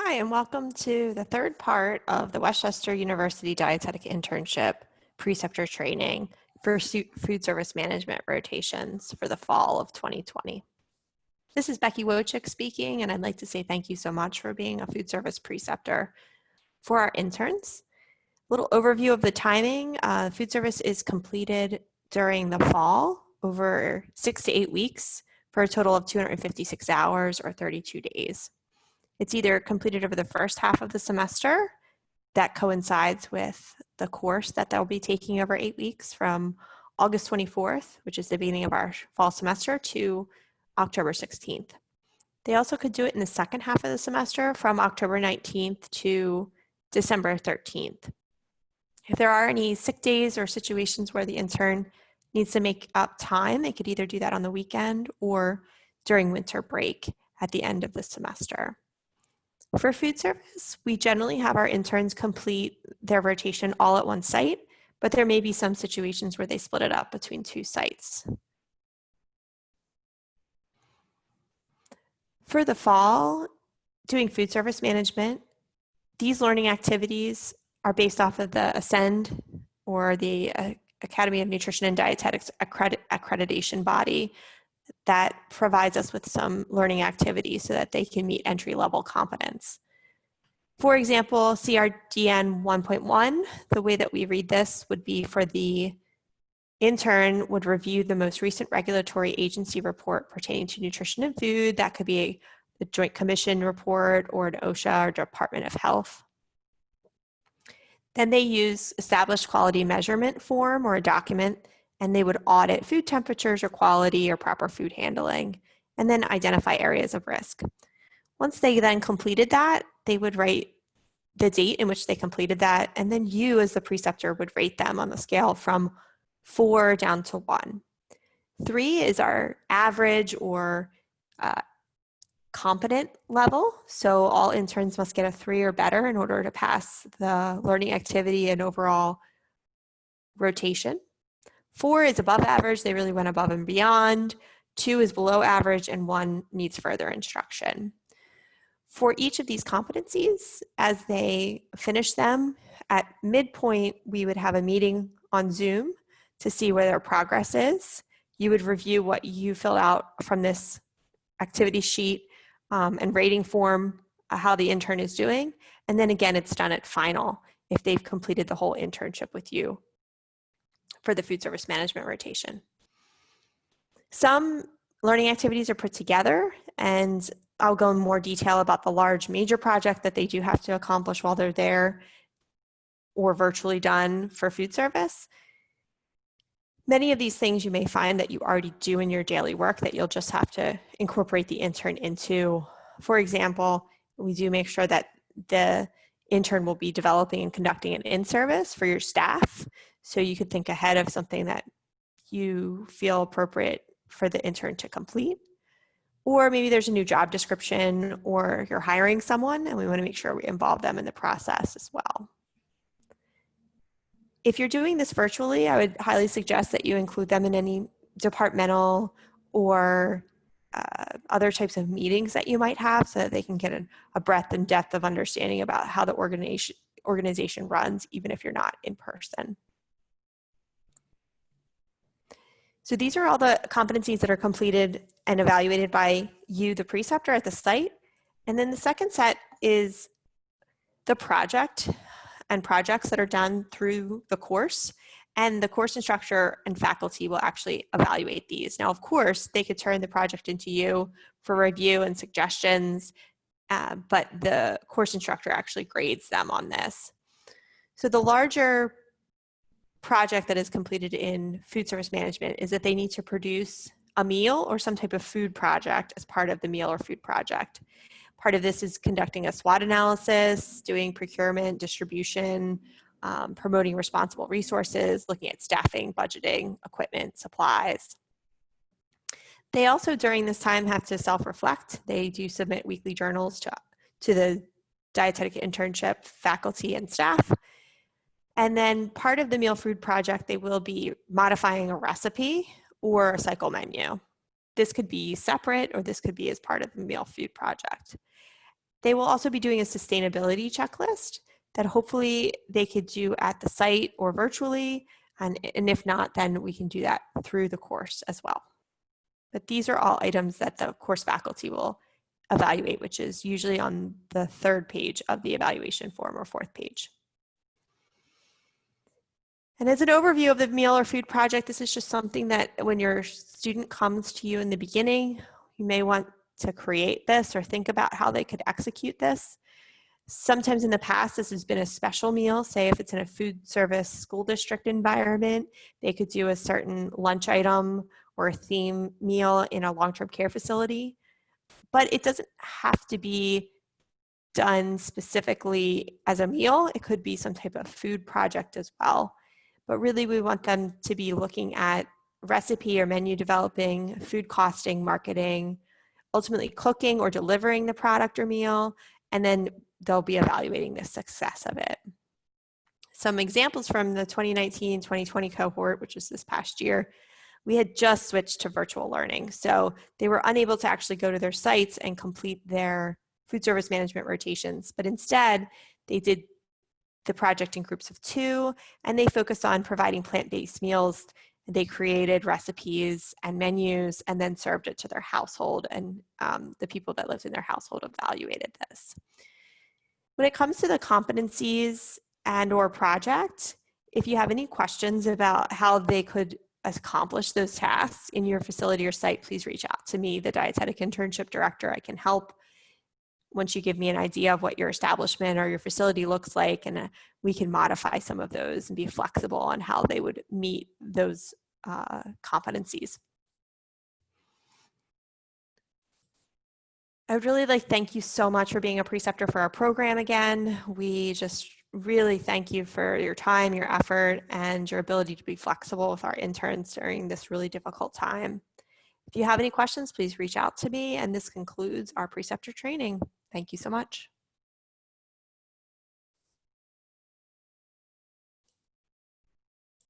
Hi, and welcome to the third part of the Westchester University Dietetic Internship Preceptor training for food service management rotations for the fall of 2020. This is Becky Wojcik speaking, and I'd like to say thank you so much for being a food service preceptor. For our interns, a little overview of the timing. Food service is completed during the fall over 6 to 8 weeks for a total of 256 hours or 32 days. It's either completed over the first half of the semester that coincides with the course that they'll be taking over 8 weeks from August 24th, which is the beginning of our fall semester, to October 16th. They also could do it in the second half of the semester from October 19th to December 13th. If there are any sick days or situations where the intern needs to make up time, they could either do that on the weekend or during winter break at the end of the semester. For food service, we generally have our interns complete their rotation all at one site, but there may be some situations where they split it up between 2 sites. For the fall, doing food service management, these learning activities are based off of the Ascend, or the Academy of Nutrition and Dietetics accreditation body that provides us with some learning activities so that they can meet entry-level competence. For example, CRDN 1.1, the way that we read this would be for the intern would review the most recent regulatory agency report pertaining to nutrition and food. That could be a Joint Commission report or an OSHA or Department of Health. Then they use established quality measurement form or a document, and they would audit food temperatures or quality or proper food handling, and then identify areas of risk. Once they then completed that, they would write the date in which they completed that, and then you as the preceptor would rate them on the scale from 4 down to 1. 3 is our average or competent level, so all interns must get a 3 or better in order to pass the learning activity and overall rotation. 4 is above average, they really went above and beyond. 2 is below average, and 1 needs further instruction. For each of these competencies, as they finish them, at midpoint, we would have a meeting on Zoom to see where their progress is. You would review what you filled out from this activity sheet and rating form, how the intern is doing. And then again, it's done at final if they've completed the whole internship with you for the food service management rotation. Some learning activities are put together, and I'll go in more detail about the large major project that they do have to accomplish while they're there or virtually done for food service. Many of these things you may find that you already do in your daily work that you'll just have to incorporate the intern into. For example, we do make sure that the intern will be developing and conducting an in-service for your staff. So you could think ahead of something that you feel appropriate for the intern to complete. Or maybe there's a new job description, or you're hiring someone and we want to make sure we involve them in the process as well. If you're doing this virtually, I would highly suggest that you include them in any departmental or other types of meetings that you might have so that they can get a breadth and depth of understanding about how the organization runs, even if you're not in person. So these are all the competencies that are completed and evaluated by you, the preceptor at the site. And then the second set is the project and projects that are done through the course. And the course instructor and faculty will actually evaluate these. Now, of course, they could turn the project into you for review and suggestions, but the course instructor actually grades them on this. So the larger project that is completed in food service management is that they need to produce a meal or some type of food project as part of the meal or food project. Part of this is conducting a SWOT analysis, doing procurement, distribution, promoting responsible resources, looking at staffing, budgeting, equipment, supplies. They also, during this time, have to self-reflect. They do submit weekly journals to the Dietetic Internship faculty and staff. And then part of the meal food project, they will be modifying a recipe or a cycle menu. This could be separate, or this could be as part of the meal food project. They will also be doing a sustainability checklist that hopefully they could do at the site or virtually. And if not, then we can do that through the course as well. But these are all items that the course faculty will evaluate, which is usually on the 3rd page of the evaluation form or 4th page. And as an overview of the meal or food project, this is just something that when your student comes to you in the beginning, you may want to create this or think about how they could execute this. Sometimes in the past, this has been a special meal. Say if it's in a food service school district environment, they could do a certain lunch item or a theme meal in a long-term care facility. But it doesn't have to be done specifically as a meal. It could be some type of food project as well. But really, we want them to be looking at recipe or menu developing, food costing, marketing, ultimately cooking or delivering the product or meal, and then they'll be evaluating the success of it. Some examples from the 2019-2020 cohort, which was this past year, we had just switched to virtual learning. So they were unable to actually go to their sites and complete their food service management rotations, but instead they did the project in groups of 2, and they focused on providing plant-based meals. They created recipes and menus and then served it to their household, and the people that lived in their household evaluated this. When it comes to the competencies and or project, if you have any questions about how they could accomplish those tasks in your facility or site, please reach out to me, the Dietetic Internship Director. I can help once you give me an idea of what your establishment or your facility looks like, and we can modify some of those and be flexible on how they would meet those competencies. I would really like to thank you so much for being a preceptor for our program again. We just really thank you for your time, your effort, and your ability to be flexible with our interns during this really difficult time. If you have any questions, please reach out to me, and this concludes our preceptor training. Thank you so much.